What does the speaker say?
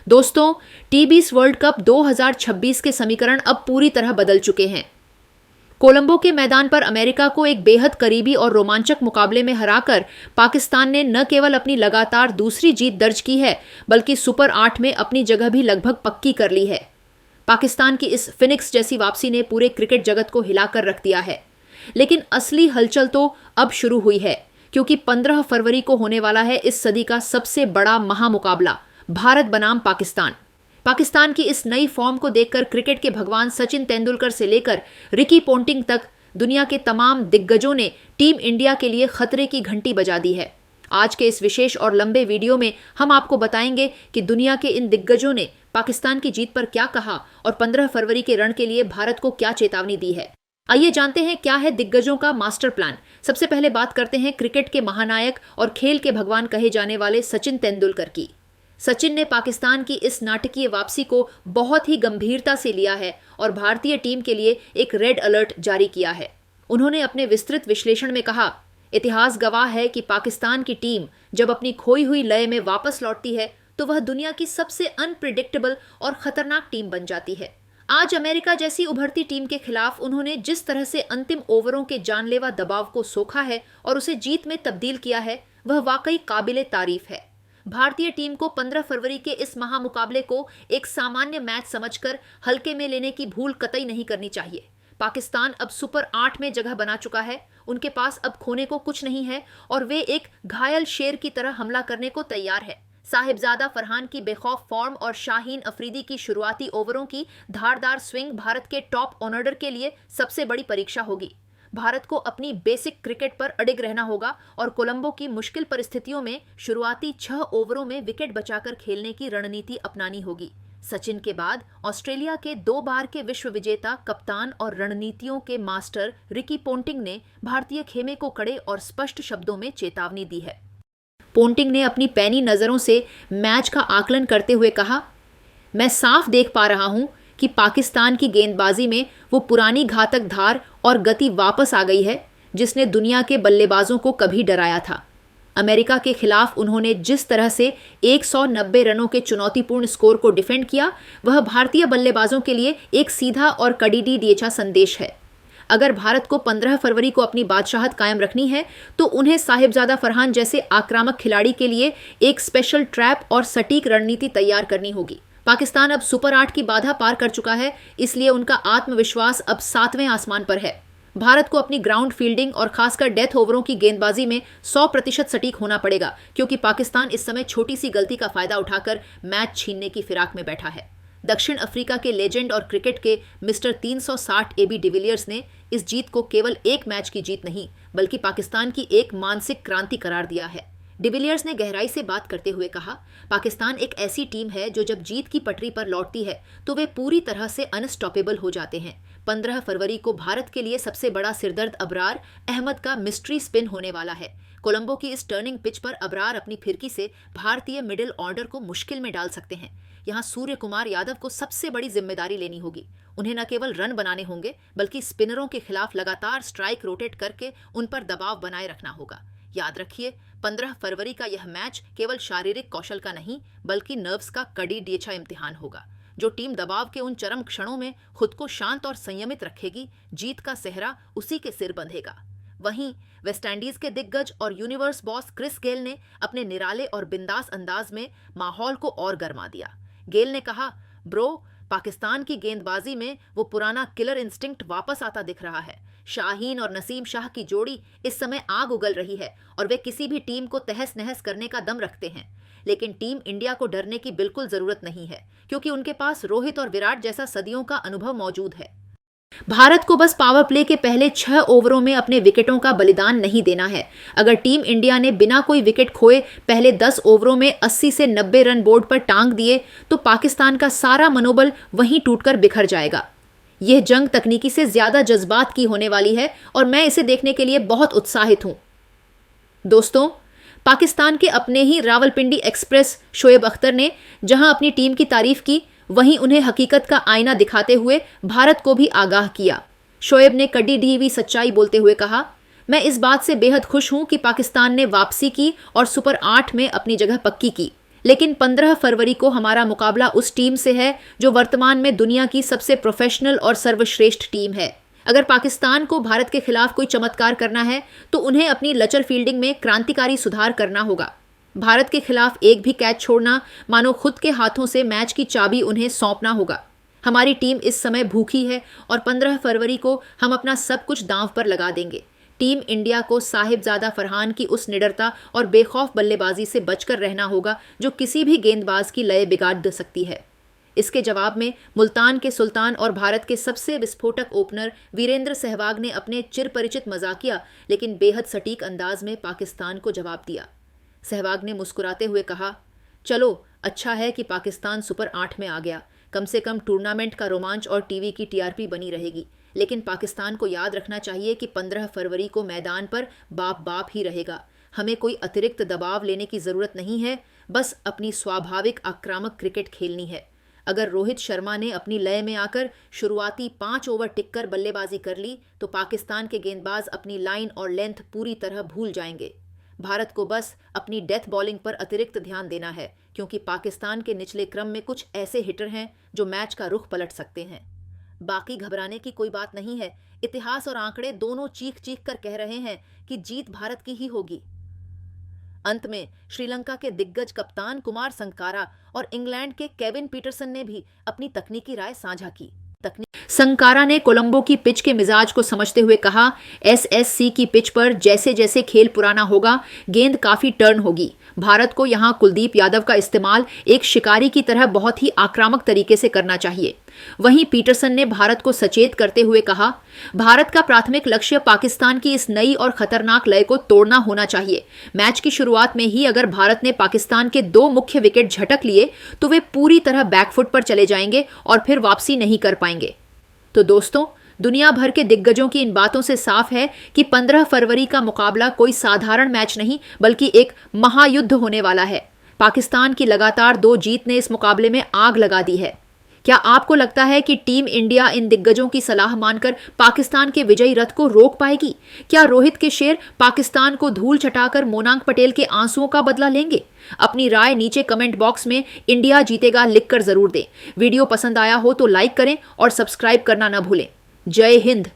दोस्तों, टी20 world cup 2026 के समीकरण अब पूरी तरह बदल चुके हैं। कोलंबो के मैदान पर अमेरिका को एक बेहद करीबी और रोमांचक मुकाबले में हराकर पाकिस्तान ने न केवल अपनी लगातार दूसरी जीत दर्ज की है, बल्कि सुपर 8 में अपनी जगह भी लगभग पक्की कर ली है। पाकिस्तान की इस फिनिक्स जैसी वापसी ने पूरे क्रिकेट जगत को हिलाकर रख दिया है। लेकिन असली हलचल तो अब शुरू हुई है, क्योंकि 15 फरवरी को होने वाला है इस सदी का सबसे बड़ा महामुकाबला, भारत बनाम पाकिस्तान। पाकिस्तान की इस नई फॉर्म को देखकर क्रिकेट के भगवान सचिन तेंदुलकर से लेकर रिकी पोंटिंग तक दुनिया के तमाम दिग्गजों ने टीम इंडिया के लिए खतरे की घंटी बजा दी है। आज के इस विशेष और लंबे वीडियो में हम आपको बताएंगे कि दुनिया के इन दिग्गजों ने पाकिस्तान की जीत पर क्या कहा और 15 फरवरी के रण के लिए भारत को क्या चेतावनी दी है। आइए जानते हैं क्या है दिग्गजों का मास्टर प्लान। सबसे पहले बात करते हैं क्रिकेट के महानायक और खेल के भगवान कहे जाने वाले सचिन तेंदुलकर की। सचिन ने पाकिस्तान की इस नाटकीय वापसी को बहुत ही गंभीरता से लिया है और भारतीय टीम के लिए एक रेड अलर्ट जारी किया है। उन्होंने अपने विस्तृत विश्लेषण में कहा, इतिहास गवाह है कि पाकिस्तान की टीम जब अपनी खोई हुई लय में वापस लौटती है तो वह दुनिया की सबसे अनप्रिडिक्टेबल और खतरनाक टीम बन जाती है। आज अमेरिका जैसी उभरती टीम के खिलाफ उन्होंने जिस तरह से अंतिम ओवरों के जानलेवा दबाव को सोखा है और उसे जीत में तब्दील किया है, वह वाकई काबिले तारीफ है। भारतीय टीम को 15 फरवरी के इस महामुकाबले को एक सामान्य मैच समझकर हल्के में लेने की भूल कतई नहीं करनी चाहिए। पाकिस्तान अब सुपर 8 में जगह बना चुका है। उनके पास अब खोने को कुछ नहीं है और वे एक घायल शेर की तरह हमला करने को तैयार है। साहिबजादा फरहान की बेखौफ फॉर्म और शाहीन अफरीदी की शुरुआती ओवरों की धारदार स्विंग भारत के टॉप ऑर्डर के लिए सबसे बड़ी परीक्षा होगी। भारत को अपनी बेसिक क्रिकेट पर अडिग रहना होगा और कोलंबो की मुश्किल परिस्थितियों में शुरुआती 6 ओवरों में विकेट बचाकर खेलने की रणनीति अपनानी होगी। सचिन के बाद ऑस्ट्रेलिया के 2 बार के विश्व विजेता कप्तान और रणनीतियों के मास्टर रिकी पोंटिंग ने भारतीय खेमे को कड़े और स्पष्ट शब्दों में चेतावनी दी है। पोंटिंग ने अपनी पैनी नजरों से मैच का आकलन करते हुए कहा, मैं साफ देख पा रहा हूं कि पाकिस्तान की गेंदबाजी में वो पुरानी घातक धार और गति वापस आ गई है जिसने दुनिया के बल्लेबाजों को कभी डराया था। अमेरिका के खिलाफ उन्होंने जिस तरह से 190 रनों के चुनौतीपूर्ण स्कोर को डिफेंड किया, वह भारतीय बल्लेबाजों के लिए एक सीधा और कड़ी डेछा संदेश है। अगर भारत को 15 फरवरी को अपनी बादशाहत कायम रखनी है तो उन्हें साहिबजादा फरहान जैसे आक्रामक खिलाड़ी के लिए एक स्पेशल ट्रैप और सटीक रणनीति तैयार करनी होगी। पाकिस्तान अब सुपर 8 की बाधा पार कर चुका है, इसलिए उनका आत्मविश्वास अब 7वें आसमान पर है। भारत को अपनी ग्राउंड फील्डिंग और खासकर डेथ ओवरों की गेंदबाजी में 100% सटीक होना पड़ेगा, क्योंकि पाकिस्तान इस समय छोटी सी गलती का फायदा उठाकर मैच छीनने की फिराक में बैठा है। दक्षिण अफ्रीका के लेजेंड और क्रिकेट के मिस्टर 360 एबी डिविलियर्स ने इस जीत को केवल एक मैच की जीत नहीं, बल्कि पाकिस्तान की एक मानसिक क्रांति करार दिया है। डिविलियर्स ने गहराई से बात करते हुए कहा, पाकिस्तान एक ऐसी टीम है जो जब जीत की पटरी पर लौटती है तो वे पूरी तरह से अनस्टॉपेबल हो जाते हैं। 15 फरवरी को भारत के लिए सबसे बड़ा सिरदर्द अबरार अहमद का मिस्ट्री स्पिन होने वाला है। कोलंबो की इस टर्निंग पिच पर अबरार अपनी फिरकी से भारतीय मिडिल ऑर्डर को मुश्किल में डाल सकते हैं। यहाँ सूर्य कुमार यादव को सबसे बड़ी जिम्मेदारी लेनी होगी। उन्हें न केवल रन बनाने होंगे, बल्कि स्पिनरों के खिलाफ लगातार स्ट्राइक रोटेट करके उन पर दबाव बनाए रखना होगा। याद रखिए, 15 फरवरी का यह मैच केवल शारीरिक कौशल का नहीं, बल्कि नर्व्स का कड़ी डेछा इम्तिहान होगा। जो टीम दबाव के उन चरम क्षणों में खुद को शांत और संयमित रखेगी, जीत का सेहरा उसी के सिर बंधेगा। वहीं वेस्टइंडीज के दिग्गज और यूनिवर्स बॉस क्रिस गेल ने अपने निराले और बिंदास अंदाज में माहौल को और गरमा दिया। गेल ने कहा, ब्रो, पाकिस्तान की गेंदबाजी में वो पुराना किलर इंस्टिंक्ट वापस आता दिख रहा है। शाहीन और नसीम शाह की जोड़ी इस समय आग उगल रही है और वे किसी भी टीम को तहस नहस करने का दम रखते हैं। लेकिन टीम इंडिया को डरने की बिल्कुल जरूरत नहीं है, क्योंकि उनके पास रोहित और विराट जैसा सदियों का अनुभव मौजूद है। भारत को बस पावर प्ले के पहले 6 ओवरों में अपने विकेटों का बलिदान नहीं देना है। अगर टीम इंडिया ने बिना कोई विकेट खोए पहले 10 ओवरों में 80 से 90 रन बोर्ड पर टांग दिए तो पाकिस्तान का सारा मनोबल वहीं टूटकर बिखर जाएगा। यह जंग तकनीकी से ज्यादा जज्बात की होने वाली है और मैं इसे देखने के लिए बहुत उत्साहित हूं। दोस्तों, पाकिस्तान के अपने ही रावलपिंडी एक्सप्रेस शोएब अख्तर ने जहां अपनी टीम की तारीफ की, वहीं उन्हें हकीकत का आईना दिखाते हुए भारत को भी आगाह किया। शोएब ने कड़ी ढीवी सच्चाई बोलते हुए कहा, मैं इस बात से बेहद खुश हूं कि पाकिस्तान ने वापसी की और सुपर 8 में अपनी जगह पक्की की। लेकिन 15 फरवरी को हमारा मुकाबला उस टीम से है जो वर्तमान में दुनिया की सबसे प्रोफेशनल और सर्वश्रेष्ठ टीम है। अगर पाकिस्तान को भारत के खिलाफ कोई चमत्कार करना है तो उन्हें अपनी लचर फील्डिंग में क्रांतिकारी सुधार करना होगा। भारत के खिलाफ एक भी कैच छोड़ना मानो खुद के हाथों से मैच की चाबी उन्हें सौंपना होगा। हमारी टीम इस समय भूखी है और 15 फरवरी को हम अपना सब कुछ दांव पर लगा देंगे। टीम इंडिया को साहिबजादा फरहान की उस निडरता और बेखौफ बल्लेबाजी से बचकर रहना होगा जो किसी भी गेंदबाज की लय बिगाड़ दे सकती है। इसके जवाब में मुल्तान के सुल्तान और भारत के सबसे विस्फोटक ओपनर वीरेंद्र सहवाग ने अपने चिरपरिचित मजाकिया लेकिन बेहद सटीक अंदाज में पाकिस्तान को जवाब दिया। सहवाग ने मुस्कुराते हुए कहा, चलो अच्छा है कि पाकिस्तान सुपर 8 में आ गया, कम से कम टूर्नामेंट का रोमांच और टीवी की टीआरपी बनी रहेगी। लेकिन पाकिस्तान को याद रखना चाहिए कि 15 फरवरी को मैदान पर बाप ही रहेगा। हमें कोई अतिरिक्त दबाव लेने की ज़रूरत नहीं है, बस अपनी स्वाभाविक आक्रामक क्रिकेट खेलनी है। अगर रोहित शर्मा ने अपनी लय में आकर शुरुआती 5 ओवर टिककर बल्लेबाजी कर ली तो पाकिस्तान के गेंदबाज अपनी लाइन और लेंथ पूरी तरह भूल जाएंगे। भारत को बस अपनी डेथ बॉलिंग पर अतिरिक्त ध्यान देना है, क्योंकि पाकिस्तान के निचले क्रम में कुछ ऐसे हिटर हैं जो मैच का रुख पलट सकते हैं। बाकी घबराने की कोई बात नहीं है। इतिहास और आंकड़े दोनों चीख चीख कर कह रहे हैं कि जीत भारत की ही होगी। अंत में श्रीलंका के दिग्गज कप्तान कुमार संकारा और इंग्लैंड के केविन पीटरसन ने भी अपनी तकनीकी राय साझा की। संकारा ने कोलंबो की पिच के मिजाज को समझते हुए कहा, एसएससी की पिच पर जैसे जैसे खेल पुराना होगा गेंद काफी टर्न होगी। भारत को यहां कुलदीप यादव का इस्तेमाल एक शिकारी की तरह बहुत ही आक्रामक तरीके से करना चाहिए। वहीं पीटरसन ने भारत को सचेत करते हुए कहा, भारत का प्राथमिक लक्ष्य पाकिस्तान की इस नई और खतरनाक लय को तोड़ना होना चाहिए। मैच की शुरुआत में ही अगर भारत ने पाकिस्तान के 2 मुख्य विकेट झटक लिए तो वे पूरी तरह बैकफुट पर चले जाएंगे और फिर वापसी नहीं कर पाएंगे। तो दोस्तों, दुनिया भर के दिग्गजों की इन बातों से साफ है कि 15 फरवरी का मुकाबला कोई साधारण मैच नहीं बल्कि एक महायुद्ध होने वाला है। पाकिस्तान की लगातार 2 जीत ने इस मुकाबले में आग लगा दी है। क्या आपको लगता है कि टीम इंडिया इन दिग्गजों की सलाह मानकर पाकिस्तान के विजयी रथ को रोक पाएगी? क्या रोहित के शेर पाकिस्तान को धूल चटाकर मोनांक पटेल के आंसुओं का बदला लेंगे? अपनी राय नीचे कमेंट बॉक्स में इंडिया जीतेगा लिखकर जरूर दें। वीडियो पसंद आया हो तो लाइक करें और सब्सक्राइब करना न भूलें। जय हिंद।